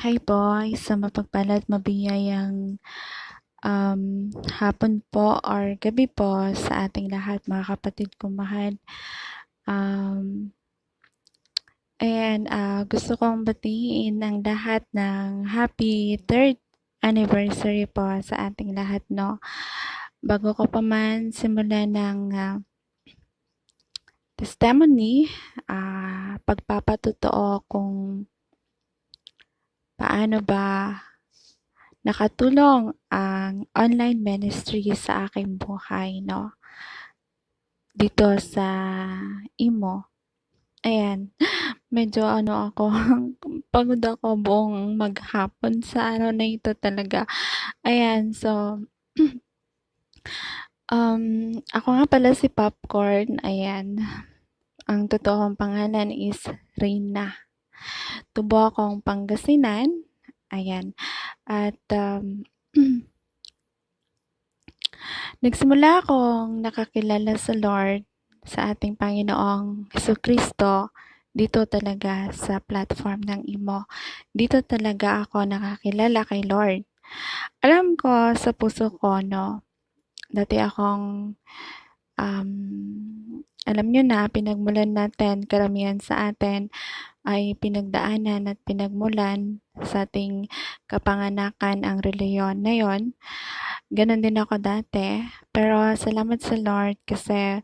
Hi po, isang mapagpala at mabiyayang hapon po or gabi po sa ating lahat mga kapatid kong mahal. Gusto kong batiin ang lahat ng happy 3rd anniversary po sa ating lahat, no? Bago ko pa man simulan ng testimony, pagpapatotoo kung paano ba nakatulong ang online ministry sa aking buhay, no? Dito sa Imo. Ayan, medyo ako, pagod ako buong maghapon sa araw na ito talaga. Ayan, so, ako nga pala si Popcorn. Ayan, ang totoong pangalan is Reyna. Tubo akong Pangasinan. Ayan, at nagsimula akong nakakilala sa Lord, sa ating Panginoong Jesucristo, dito talaga sa platform ng Imo. Dito talaga ako nakakilala kay Lord. Alam ko sa puso ko, no, dati akong, alam nyo na, pinagmulan natin, karamihan sa atin ay pinagdaanan at pinagmulan sa ating kapanganakan ang reliyon na yon. Ganon din ako dati. Pero salamat sa Lord kasi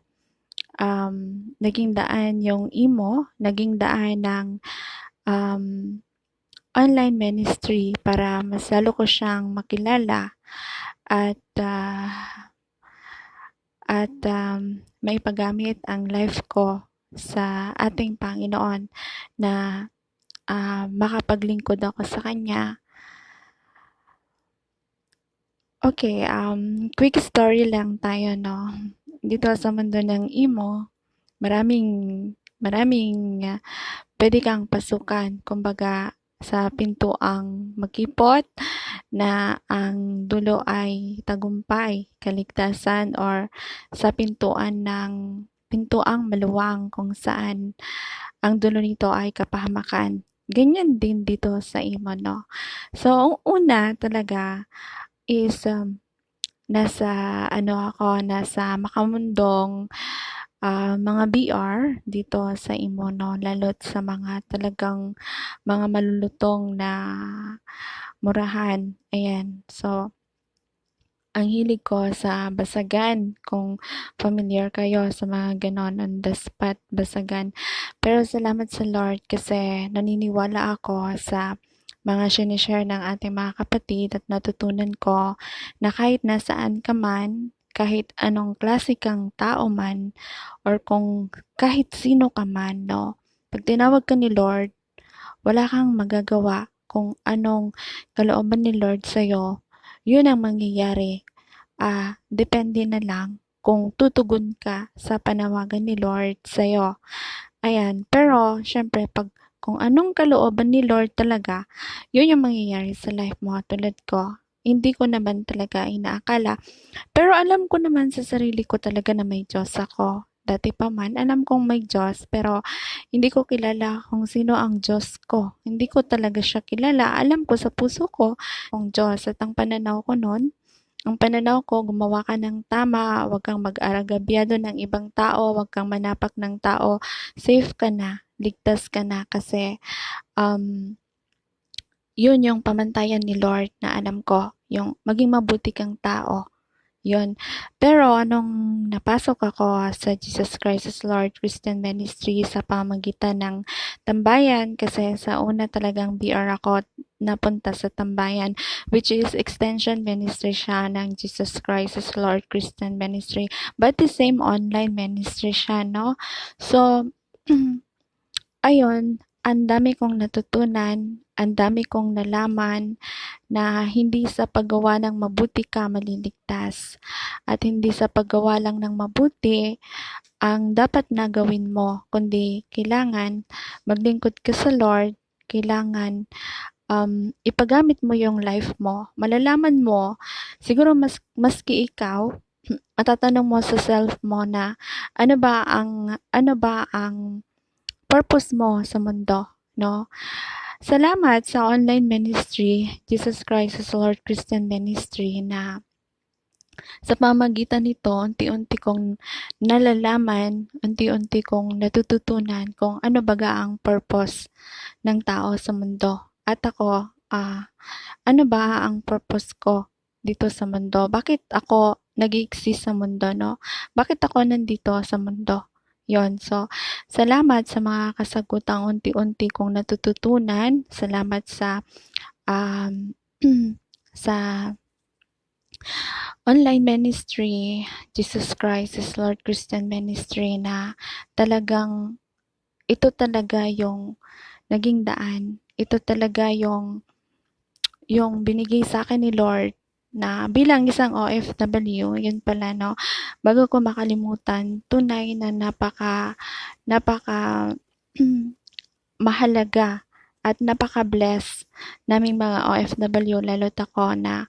naging daan yung Imo, naging daan ng online ministry para mas lalo ko siyang makilala at maipagamit ang life ko sa ating Panginoon na makapaglingkod ako sa Kanya. Okay, quick story lang tayo, no? Dito sa mundo ng Imo, maraming pwede kang pasukan. Kumbaga, sa pintuang magkipot na ang dulo ay tagumpay, kaligtasan, or sa pintuang maluwang kung saan ang dulo nito ay kapahamakan. Ganyan din dito sa Imo, no? So, ang una talaga is nasa makamundong mga BR dito sa Imo, no? Lalo't sa mga talagang mga malulutong na murahan. Ayan. So, ang hilig ko sa basagan, kung familiar kayo sa mga ganon, on the spot basagan. Pero salamat sa Lord kasi naniniwala ako sa mga sinishare ng ating mga kapatid at natutunan ko na kahit nasaan ka man, kahit anong klase kang tao man, or kung kahit sino ka man, no? Pag tinawag ka ni Lord, wala kang magagawa kung anong kalooban ni Lord sa'yo, yun ang mangyayari. Depende na lang kung tutugon ka sa panawagan ni Lord sa'yo. Ayan, pero syempre kung anong kalooban ni Lord talaga, yun yung mangyayari sa life mo. Tulad ko, hindi ko naman talaga inaakala. Pero alam ko naman sa sarili ko talaga na may Diyos ako. Dati pa man, alam kong may Diyos, pero hindi ko kilala kung sino ang Diyos ko. Hindi ko talaga siya kilala. Alam ko sa puso ko kung Diyos, at ang pananaw ko noon, ang pananaw ko, gumawa ka ng tama, huwag kang mag-aragabyado ng ibang tao, huwag kang manapak ng tao, safe ka na, ligtas ka na, kasi yun yung pamantayan ni Lord na alam ko, yung maging mabuti kang tao. Yun. Pero nung napasok ako sa Jesus Christ as Lord Christian Ministry sa pamamagitan ng tambayan, kasi sa una talagang BR ako napunta sa tambayan, which is extension ministry siya ng Jesus Christ as Lord Christian Ministry, but the same online ministry siya, no? So, ayun, ang dami kong natutunan, ang dami kong nalaman na hindi sa paggawa ng mabuti ka maliligtas, at hindi sa paggawa lang ng mabuti ang dapat na gawin mo, kundi kailangan maglingkod ka sa Lord, kailangan ipagamit mo yung life mo. Malalaman mo, siguro maski ikaw, matatanong mo sa self mo na ano ba ang purpose mo sa mundo, no? salamat sa online ministry, Jesus Christ is Lord Christian Ministry, na sa pamamagitan nito, unti-unti kong nalalaman, unti-unti kong natututunan kung ano baga ang purpose ng tao sa mundo. At ako, ano ba ang purpose ko dito sa mundo? Bakit ako nag-exist sa mundo, no? Bakit ako nandito sa mundo? Yon. So, salamat sa mga kasagutang unti-unti kong natututunan. Salamat sa um, sa online ministry, Jesus Christ is Lord Christian Ministry, na talagang ito talaga yung naging daan. Ito talaga yung binigay sa akin ni Lord na bilang isang OFW, yun pala, no, bago ko makalimutan, tunay na napaka mahalaga at napaka-bless naming mga OFW, lalo't ako, na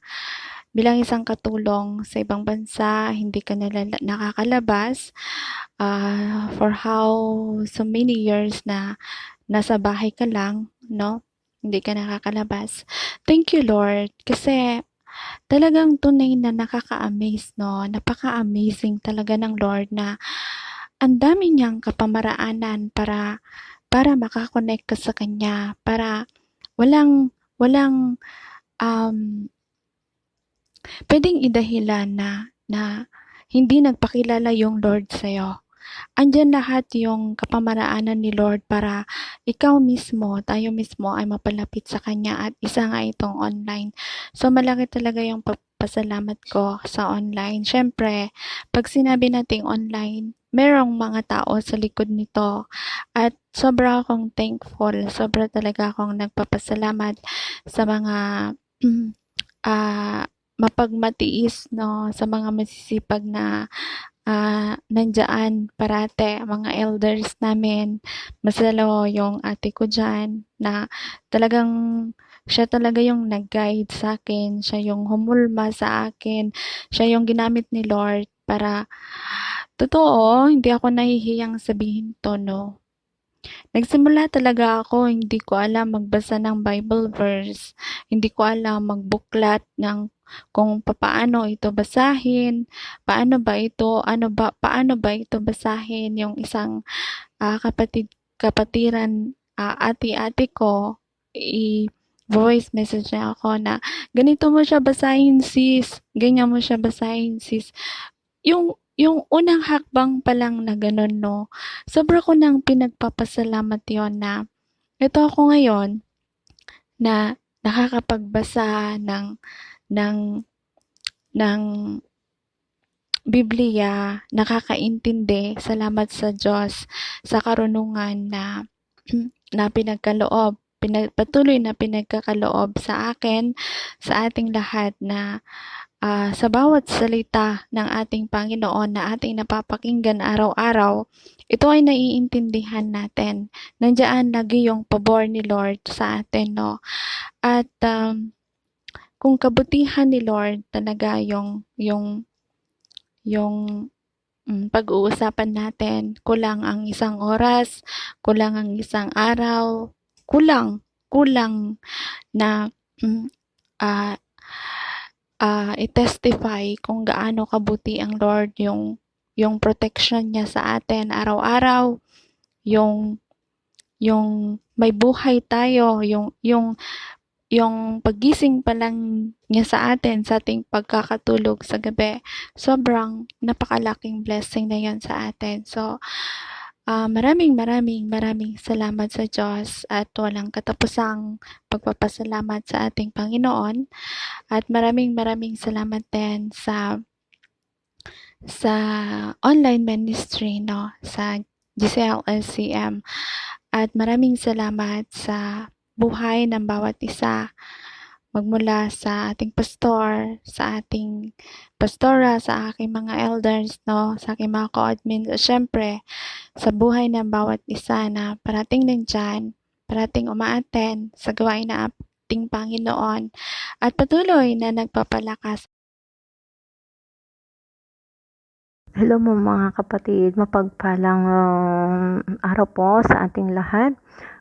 bilang isang katulong sa ibang bansa, hindi ka nakakalabas, for how so many years na nasa bahay ka lang, no? Hindi ka nakakalabas. Thank you, Lord, kasi talagang tunay na nakaka-amaze, no? Napaka-amazing talaga ng Lord na ang dami niyang kapamaraanan para makakonect ka sa Kanya, para walang um, pwedeng idahilan na hindi nagpakilala yung Lord sa'yo. Andiyan lahat yung kapamaraanan ni Lord para ikaw mismo, tayo mismo ay mapalapit sa Kanya, at isa nga itong online. So, malaki talaga yung pasalamat ko sa online. Siyempre, pag sinabi nating online, merong mga tao sa likod nito, at sobra akong thankful, sobra talaga akong nagpapasalamat sa mga mapagmatiis, no, sa mga masisipag na nandiyan parate, mga elders namin. Masalo yung ate ko dyan, na talagang siya talaga yung nag-guide sa akin, siya yung humulma sa akin, siya yung ginamit ni Lord para, totoo, hindi ako nahihiyang sabihin to, no. Nagsimula talaga ako, hindi ko alam magbasa ng Bible verse, hindi ko alam magbuklat ng kung paano ito basahin, paano ba ito basahin. Yung isang kapatiran, ate-ate ko, voice message niya ako na, ganito mo siya basahin sis, ganyan mo siya basahin sis. Yung unang hakbang pa lang na gano'n, 'no, sobra ko ng pinagpapasalamat 'yon na ito ako ngayon na nakakapagbasa ng ng Biblia, nakakaintindi, salamat sa Diyos sa karunungan na na patuloy na pinagkakaloob sa akin, sa ating lahat, na sa bawat salita ng ating Panginoon na ating napapakinggan araw-araw, ito ay naiintindihan natin. Nandiyan lagi yung pabor ni Lord sa atin, no? At kung kabutihan ni Lord talaga yung pag-uusapan natin, kulang ang isang oras, kulang ang isang araw, kulang na i-testify kung gaano kabuti ang Lord, yung protection niya sa atin araw-araw, yung may buhay tayo, yung paggising pa lang niya sa atin, sa ating pagkakatulog sa gabi, sobrang napakalaking blessing na yan sa atin. So, maraming salamat sa Diyos, at walang katapusang pagpapasalamat sa ating Panginoon, at maraming salamat din sa online ministry, no, sa Giselle LCM, at maraming salamat sa buhay ng bawat isa, magmula sa ating pastor, sa ating pastora, sa aking mga elders, no, sa aking mga co-admin, at syempre sa buhay ng bawat isa na parating nandyan, parating umaaten sa gawain ng ating Panginoon, at patuloy na nagpapalakas Hello mo mga kapatid, mapagpalang araw po sa ating lahat.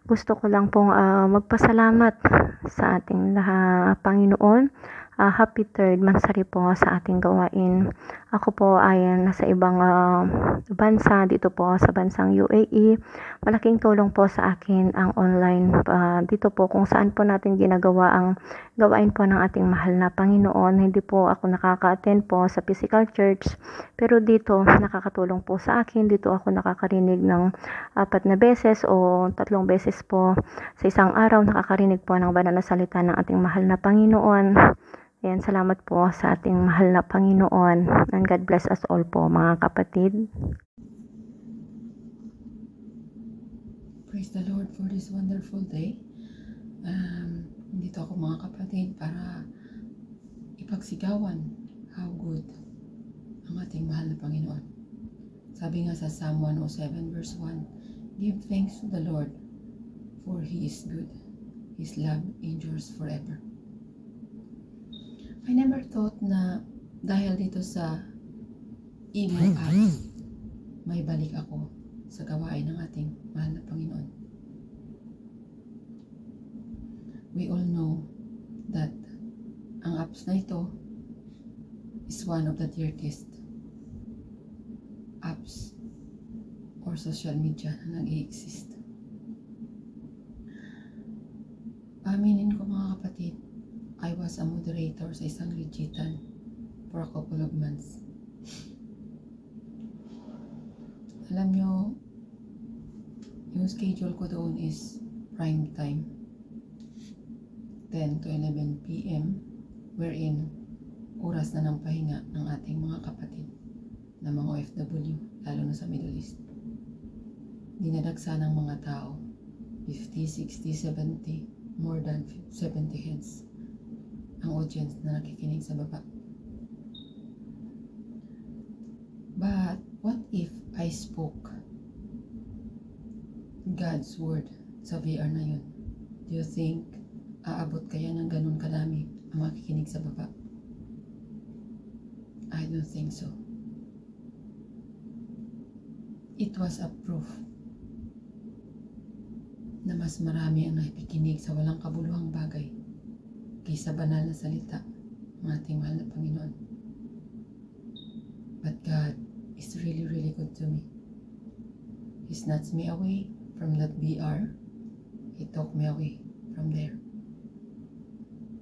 Gusto ko lang pong magpasalamat sa ating Panginoon. Happy third mansari po sa ating gawain. Ako po ay nasa ibang bansa, dito po sa bansang UAE. Malaking tulong po sa akin ang online dito po kung saan po natin ginagawa ang gawain po ng ating mahal na Panginoon. Hindi po ako nakaka-attend po sa physical church, pero dito nakakatulong po sa akin. Dito ako nakakarinig ng 4 na beses o 3 beses po sa isang araw, nakakarinig po ng banal na salita ng ating mahal na Panginoon. Ayan, salamat po sa ating mahal na Panginoon. And God bless us all po mga kapatid. Praise the Lord for this wonderful day. Dito ako mga kapatid para ipagsigawan how good ang ating mahal na Panginoon. Sabi nga sa Psalm 107 verse 1, give thanks to the Lord for He is good. His love endures forever. I never thought na dahil dito sa Imo apps, may balik ako sa gawain ng ating mahal na Panginoon. We all know that ang apps na ito is one of the dirtiest apps or social media na nag-i-exist. Aminin ko mga kapatid, I was a moderator sa isang legitan for a couple of months. Alam nyo, yung schedule ko doon is prime time, 10 to 11 p.m. wherein oras na ng pahinga ng ating mga kapatid na mga OFW, lalo na sa Middle East. Dinadagsa ng mga tao, 50, 60, 70, more than 70 heads ang audience na nakikinig sa baba. But what if I spoke God's word sa VR na yun? Do you think aabot kaya ng ganun kadami ang makikinig sa baba? I don't think so. It was a proof na mas marami ang nakikinig sa walang kabuluhang bagay kaysa banal na salita ng ating mahal na Panginoon. But God is really, really good to me. He snatched me away from that VR. He took me away from there.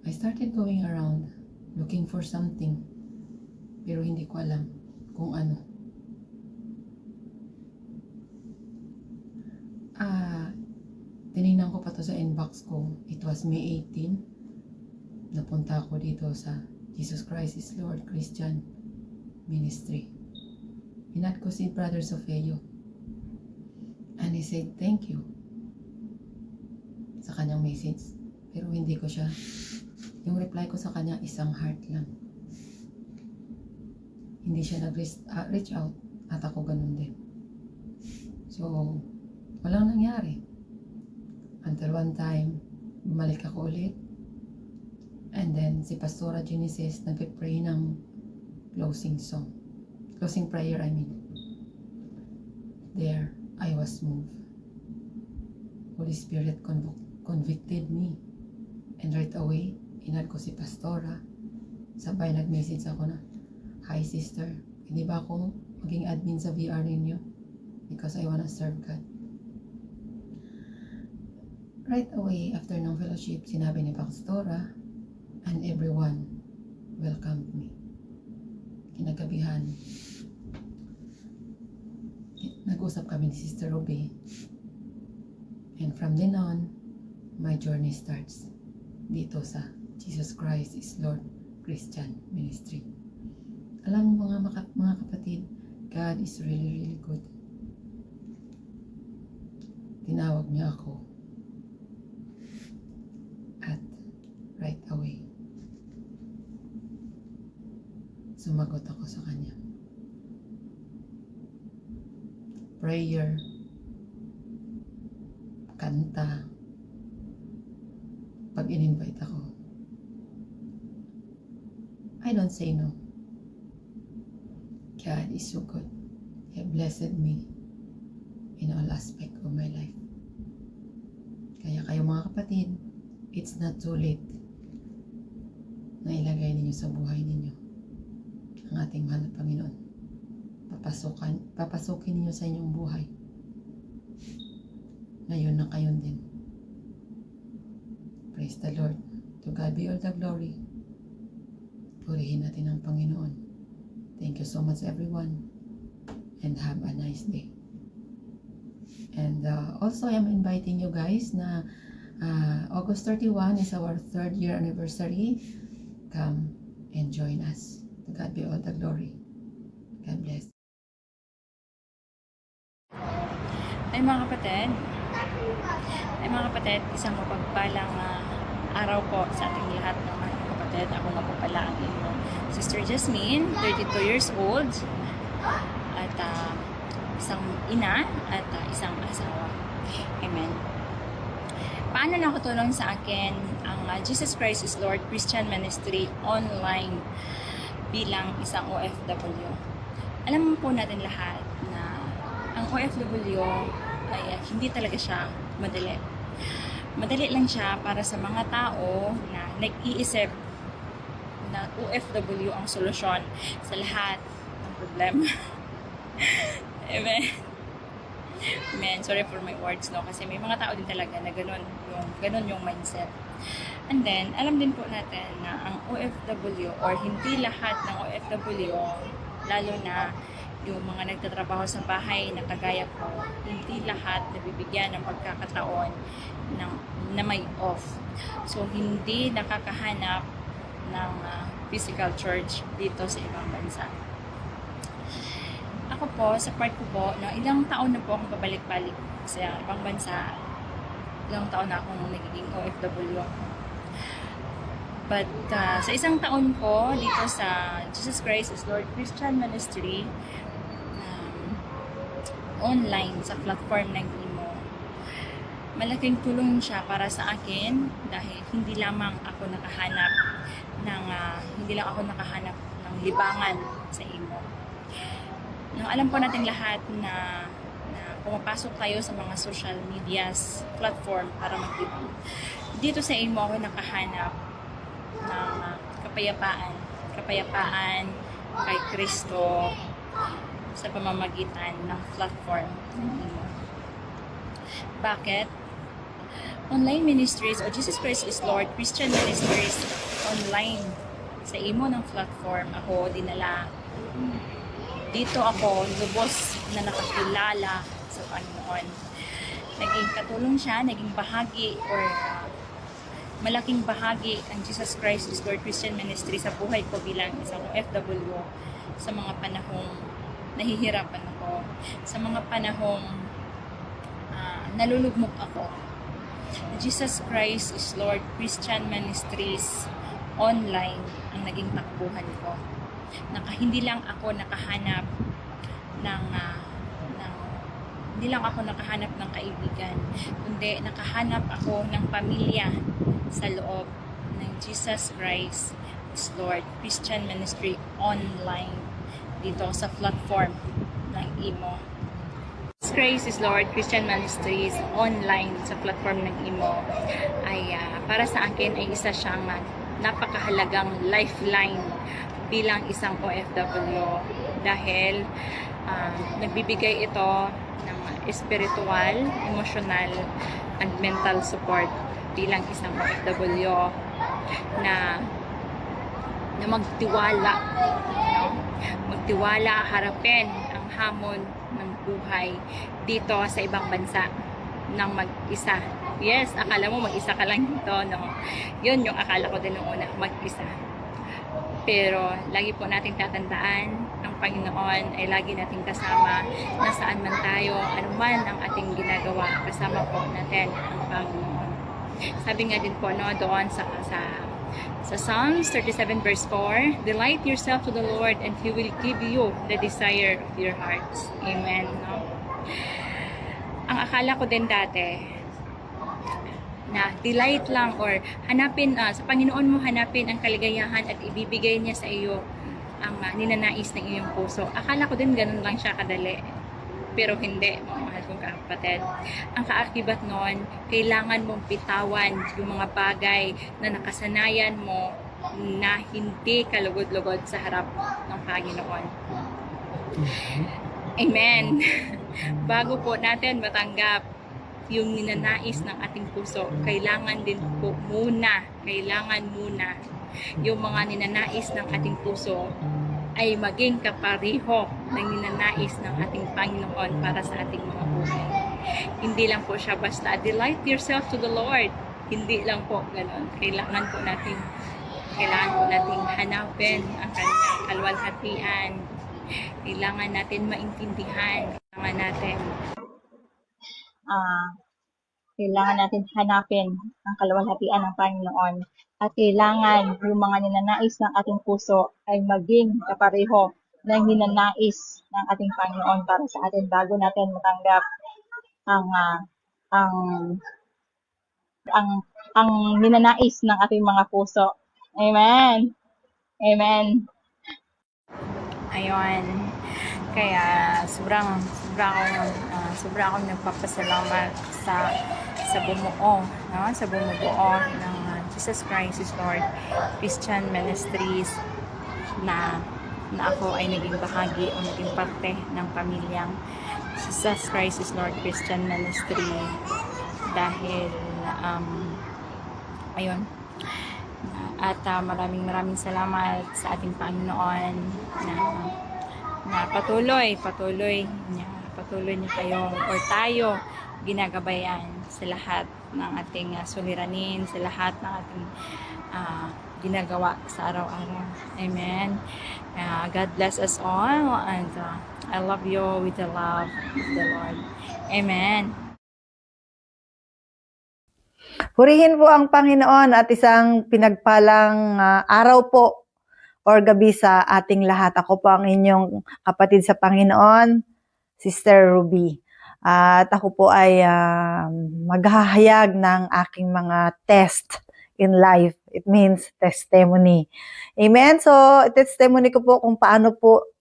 I started going around looking for something, pero hindi ko alam kung ano. Tinignan ko pa to sa inbox ko. It was May 18. Napunta ako dito sa Jesus Christ is Lord Christian Ministry. Hinat ko si Brother Sofeyo. And he said, thank you sa kanyang message. Pero hindi ko siya, yung reply ko sa kanya, isang heart lang. Hindi siya nag-reach out at ako ganun din. So, walang nangyari. Until one time, bumalik ako ulit. And then, si Pastora Genesis nag-pray ng closing song. Closing prayer, I mean. There, I was moved. Holy Spirit convicted me. And right away, inad ko si Pastora. Sabay nag-message ako na, hi sister, hindi ba ako maging admin sa VR ninyo? Because I wanna serve God. Right away, after ng fellowship, sinabi ni Pastora, and everyone welcomed me. Kinagabihan, nag-usap kami ni Sister Ruby. And from then on, my journey starts dito sa Jesus Christ is Lord Christian Ministry. Alam mo mga kapatid, God is really, really good. Tinawag niya ako at right away, sumagot ako sa kanya. Prayer, kanta, pag in-invite ako, I don't say no. God is so good. He blessed me in all aspect of my life. Kaya kayo mga kapatid, it's not too late na ilagay ninyo sa buhay ninyo ang ating mahal na Panginoon. Papasukin ninyo sa inyong buhay. Ngayon na kayon din. Praise the Lord. To God be all the glory. Purihin natin ang Panginoon. Thank you so much everyone. And have a nice day. And also I am inviting you guys na August 31 is our 3rd year anniversary. Come and join us. To God be all the glory. God bless. Ay mga kapatid, isang mapagpalang araw po sa ating lahat ng mga kapatid. Ako nga po pala ang inyong Sister Jasmine, 32 years old, at isang ina at isang asawa. Amen. Paano nakatulong sa akin ang Jesus Christ is Lord Christian Ministry online bilang isang OFW? Alam po natin lahat na ang OFW ay hindi talaga siya madali. Madali lang siya para sa mga tao na nag-iisip na OFW ang solusyon sa lahat ng problema. Amen. Amen. Sorry for my words, no? Kasi may mga tao din talaga na ganun yung mindset. And then, alam din po natin na ang OFW or hindi lahat ng OFW, lalo na yung mga nagtatrabaho sa bahay na kagaya ko, hindi lahat nabibigyan ng pagkakataon na may off. So, hindi nakakahanap ng physical church dito sa ibang bansa. Ako po, sa part ko po, no, ilang taon na po akong pabalik-balik sa ibang bansa. Ilang taon na akong nagiging OFW. But sa isang taon ko dito sa Jesus Christ is Lord Christian Ministry, online sa platform ng Imo, malaking tulong siya para sa akin dahil hindi lamang ako nakahanap ng libangan sa Imo. Nang alam po natin lahat na pumapasok tayo sa mga social medias platform para maglibang. Dito sa Imo ako nakahanap ng kapayapaan kay Kristo sa pamamagitan ng platform ng Imo. Bakit? Online ministries o Jesus Christ is Lord Christian Ministries online sa Imo ng platform ako dinala. Dito ako lubos na nakakilala sa Panginoon. Naging katulong siya, naging bahagi or malaking bahagi ang Jesus Christ is Lord Christian Ministry sa buhay ko bilang isang OFW sa mga panahong nahihirapan ako, sa mga panahong nalulugmok ako. Jesus Christ is Lord Christian Ministries online ang naging takbuhan ko. Hindi lang ako nakahanap ng kaibigan, kundi nakahanap ako ng pamilya sa loob ng Jesus Christ is Lord Christian Ministry online dito sa platform ng Imo. Jesus Christ is Lord Christian Ministries online sa platform ng Imo ay para sa akin ay isa siyang napakahalagang lifeline bilang isang OFW dahil nagbibigay ito ng spiritual, emotional, and mental support bilang isang OFW na magtiwala, no? Magtiwala, harapin ang hamon ng buhay dito sa ibang bansa ng mag-isa. Yes, akala mo mag-isa ka lang dito, no? Yun yung akala ko din noong una, mag-isa. Pero lagi po nating tatandaan, ang Panginoon ay lagi nating kasama, nasaan man tayo, anuman ang ating ginagawa, kasama po natin ang Panginoon. Sabi nga din po, no, doon sa Psalms 37 verse 4, delight yourself to the Lord and He will give you the desire of your hearts. Amen. No? Ang akala ko din dati, na delight lang or hanapin, sa Panginoon mo hanapin ang kaligayahan at ibibigay niya sa iyo ang ninanais ng iyong puso. Akala ko din ganun lang siya kadali. Pero hindi, mga mahal kong kapatid. Ang kaakibat nun, kailangan mong bitawan yung mga bagay na nakasanayan mo na hindi kalugod-lugod sa harap ng Panginoon. Amen. Bago po natin matanggap yung ninanais ng ating puso, kailangan muna yung mga ninanais ng ating puso ay maging kapareho ng ninanais ng ating Panginoon para sa ating mga buhay. Hindi lang po siya basta delight yourself to the Lord. Hindi lang po ganon. Kailangan po nating hanapin ang kanyang kalwalhatian. Kailangan natin maintindihan. Kailangan natin hanapin ang kalwalhatian ng Panginoon. At kailangan yung mga ninanais ng ating puso ay maging kapareho ng ninanais ng ating Panginoon para sa atin bago natin matanggap ang ninanais ng ating mga puso. Amen. Amen. Ayun. Kaya sobrang akong nagpapasalamat sa bumuo, no? Sa bumubuo ng Jesus Christ is Lord Christian Ministries na ako ay naging bahagi o naging parte ng pamilyang Jesus Christ is Lord Christian Ministry dahil ayun. At maraming salamat sa ating Panginoon na patuloy niya kayo or tayo ginagabayan sa lahat ng ating suliranin, sa lahat ng ating ginagawa sa araw-araw. Amen. God bless us all and I love you with the love of the Lord. Amen. Purihin po ang Panginoon at isang pinagpalang araw po or gabi sa ating lahat. Ako po ang inyong kapatid sa Panginoon, Sister Ruby. At ako po ay maghahayag ng aking mga test in life. It means testimony. Amen? So, testimony ko po kung paano po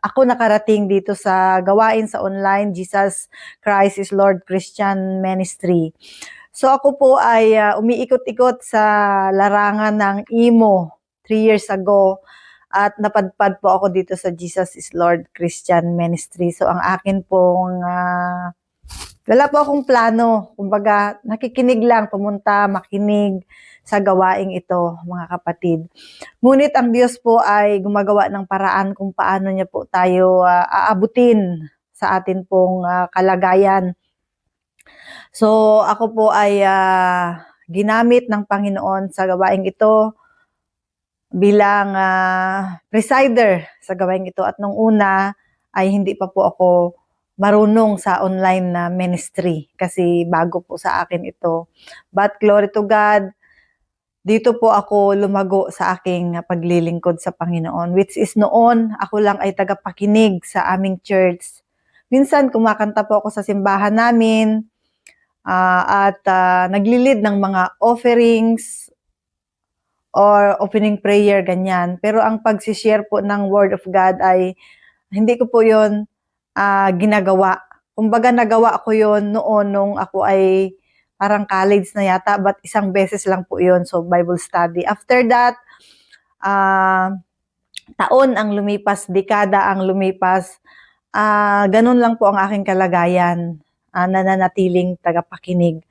ako nakarating dito sa gawain sa online, Jesus Christ is Lord Christian Ministry. So, ako po ay umiikot-ikot sa larangan ng Imo 3 years ago. At napadpad po ako dito sa Jesus is Lord Christian Ministry. So, ang akin pong, wala po akong plano. Kumbaga, nakikinig lang, pumunta, makinig sa gawaing ito, mga kapatid. Ngunit ang Diyos po ay gumagawa ng paraan kung paano niya po tayo aabutin sa atin pong kalagayan. So, ako po ay ginamit ng Panginoon sa gawaing ito bilang presider sa gawaing ito. At nung una ay hindi pa po ako marunong sa online na ministry kasi bago po sa akin ito. But glory to God, dito po ako lumago sa aking paglilingkod sa Panginoon, which is noon ako lang ay tagapakinig sa aming church. Minsan kumakanta po ako sa simbahan namin at naglilid ng mga offerings or opening prayer, ganyan. Pero ang pag-share po ng Word of God ay hindi ko po yun ginagawa. Kumbaga nagawa ko yun noon nung ako ay parang college na yata, but isang beses lang po yun. So, Bible study. After that, taon ang lumipas, dekada ang lumipas, ganun lang po ang aking kalagayan, nananatiling tagapakinig.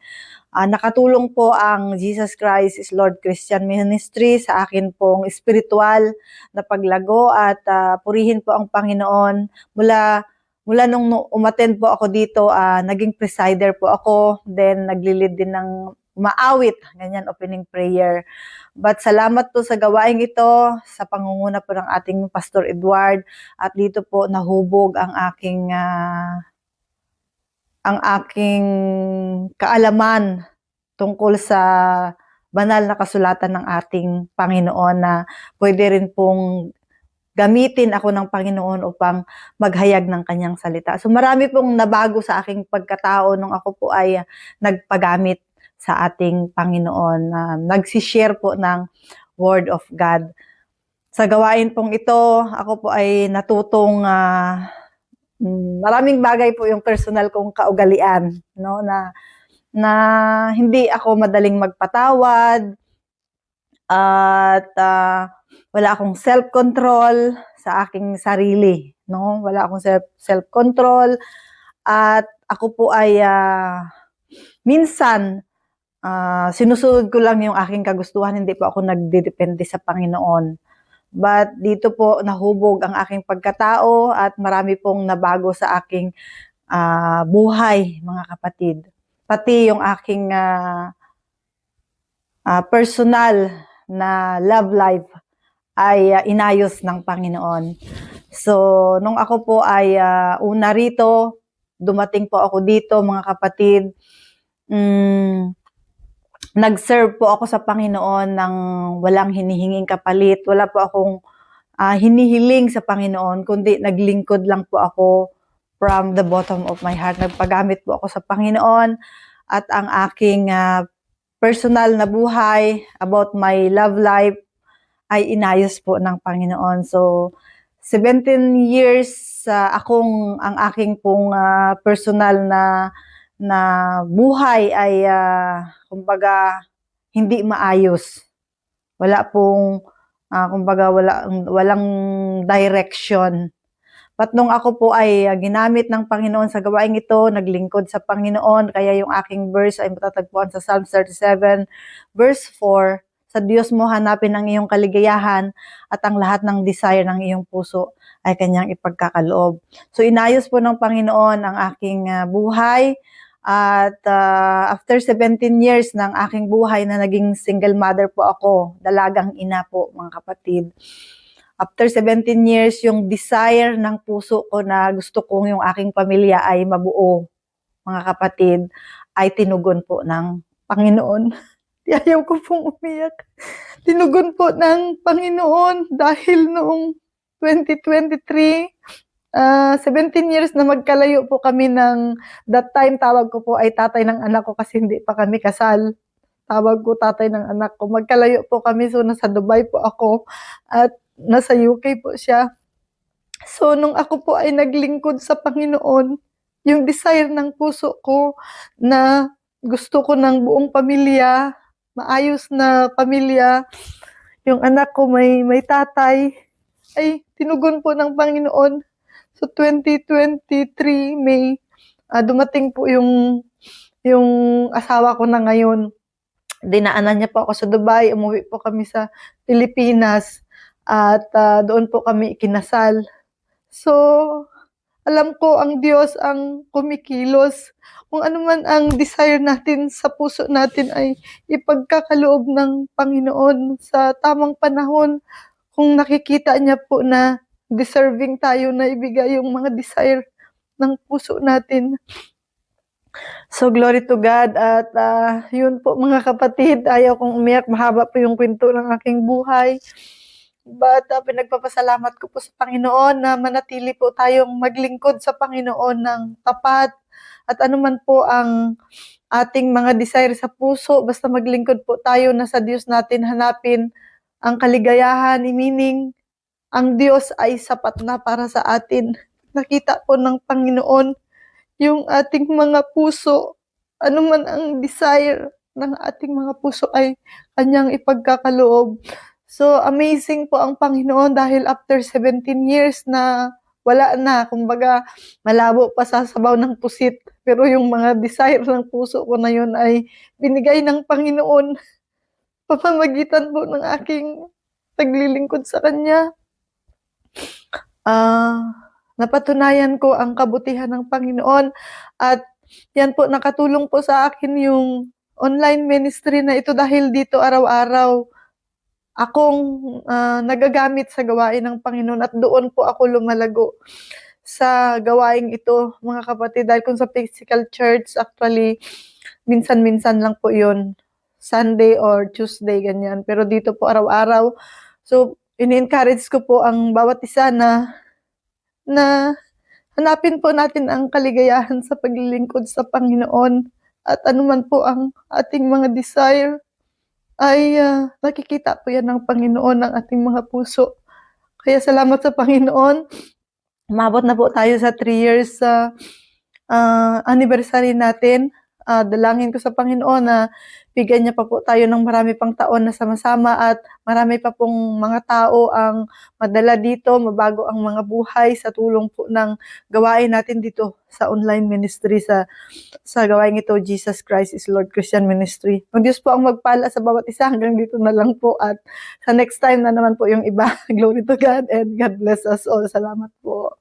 Nakatulong po ang Jesus Christ is Lord Christian Ministry sa akin pong spiritual na paglago at purihin po ang Panginoon. Mula nung umattend po ako dito, naging presider po ako, then naglilid din ng umaawit, ganyan, opening prayer. But salamat po sa gawaing ito, sa pangunguna po ng ating Pastor Edward, at dito po nahubog ang aking kaalaman tungkol sa banal na kasulatan ng ating Panginoon na pwede rin pong gamitin ako ng Panginoon upang maghayag ng kanyang salita. So marami pong nabago sa aking pagkatao nung ako po ay nagpagamit sa ating Panginoon. Nagsishare po ng Word of God. Sa gawain pong ito, ako po ay natutong maraming bagay po yung personal kong kaugalian, no, na hindi ako madaling magpatawad at wala akong self-control sa aking sarili, no? Wala akong self-control at ako po ay minsan sinusunod ko lang yung aking kagustuhan, hindi po ako nagdedepende sa Panginoon. But dito po nahubog ang aking pagkatao at marami pong nabago sa aking buhay, mga kapatid. Pati yung aking personal na love life ay inayos ng Panginoon. So, nung ako po ay una rito, dumating po ako dito, mga kapatid, nag-serve po ako sa Panginoon ng walang hinihinging kapalit. Wala po akong hinihiling sa Panginoon, kundi naglingkod lang po ako from the bottom of my heart. Nagpagamit po ako sa Panginoon at ang aking personal na buhay about my love life ay inayos po ng Panginoon. So, 17 years ang aking pong personal na buhay ay kumbaga hindi maayos. Wala pong kumbaga walang direction. But nung ako po ay ginamit ng Panginoon sa gawaing ito, naglingkod sa Panginoon, kaya yung aking verse ay matatagpuan sa Psalm 37 verse 4, sa Diyos mo hanapin ang iyong kaligayahan at ang lahat ng desire ng iyong puso ay kanyang ipagkakaloob. So inayos po ng Panginoon ang aking buhay at after 17 years ng aking buhay na naging single mother po ako, dalagang ina po, mga kapatid. After 17 years, yung desire ng puso ko na gusto kong yung aking pamilya ay mabuo, mga kapatid, ay tinugon po ng Panginoon. Ayaw ko pong umiyak. Tinugon po ng Panginoon dahil noong 2023, 17 years na magkalayo po kami that time tawag ko po ay tatay ng anak ko kasi hindi pa kami kasal. Tawag ko tatay ng anak ko. Magkalayo po kami, so nasa Dubai po ako at nasa UK po siya. So nung ako po ay naglingkod sa Panginoon, yung desire ng puso ko na gusto ko ng buong pamilya, maayos na pamilya, yung anak ko may tatay, ay tinugon po ng Panginoon. So 2023 May, dumating po yung asawa ko na ngayon. Dinaanan niya po ako sa Dubai, umuwi po kami sa Pilipinas at doon po kami ikinasal. So, alam ko ang Diyos ang kumikilos. Kung ano man ang desire natin sa puso natin ay ipagkakaloob ng Panginoon sa tamang panahon. Kung nakikita niya po na deserving tayo na ibigay yung mga desire ng puso natin. So, glory to God. At yun po, mga kapatid, ayaw kong umiyak. Mahaba po yung kwento ng aking buhay. But pinagpapasalamat ko po sa Panginoon na manatili po tayong maglingkod sa Panginoon ng tapat. At anuman po ang ating mga desire sa puso, basta maglingkod po tayo na sa Diyos natin hanapin ang kaligayahan, meaning ang Diyos ay sapat na para sa atin. Nakita po ng Panginoon yung ating mga puso, anuman ang desire ng ating mga puso ay kanyang ipagkakaloob. So, amazing po ang Panginoon dahil after 17 years na wala na, kumbaga malabo pa sa sabaw ng pusit. Pero yung mga desire ng puso ko na yun ay binigay ng Panginoon pamamagitan po ng aking naglilingkod sa Kanya. Napatunayan ko ang kabutihan ng Panginoon at yan po, nakatulong po sa akin yung online ministry na ito dahil dito araw-araw akong nagagamit sa gawain ng Panginoon at doon po ako lumalago sa gawaing ito, mga kapatid. Dahil kung sa physical church, actually, minsan-minsan lang po yun. Sunday or Tuesday, ganyan. Pero dito po araw-araw. So, ini-encourage ko po ang bawat isa na hanapin po natin ang kaligayahan sa paglilingkod sa Panginoon. At anuman po ang ating mga desire, ay nakikita po yan ng Panginoon ng ating mga puso. Kaya salamat sa Panginoon. Umabot na po tayo sa 3 years anniversary natin. Dalangin ko sa Panginoon na bigyan niya pa po tayo ng marami pang taon na sama-sama at marami pa pong mga tao ang madala dito, mabago ang mga buhay sa tulong po ng gawain natin dito sa online ministry sa gawain ito, Jesus Christ is Lord Christian Ministry. Ang Diyos po ang magpala sa bawat isa. Hanggang dito na lang po at sa next time na naman po yung iba. Glory to God and God bless us all. Salamat po.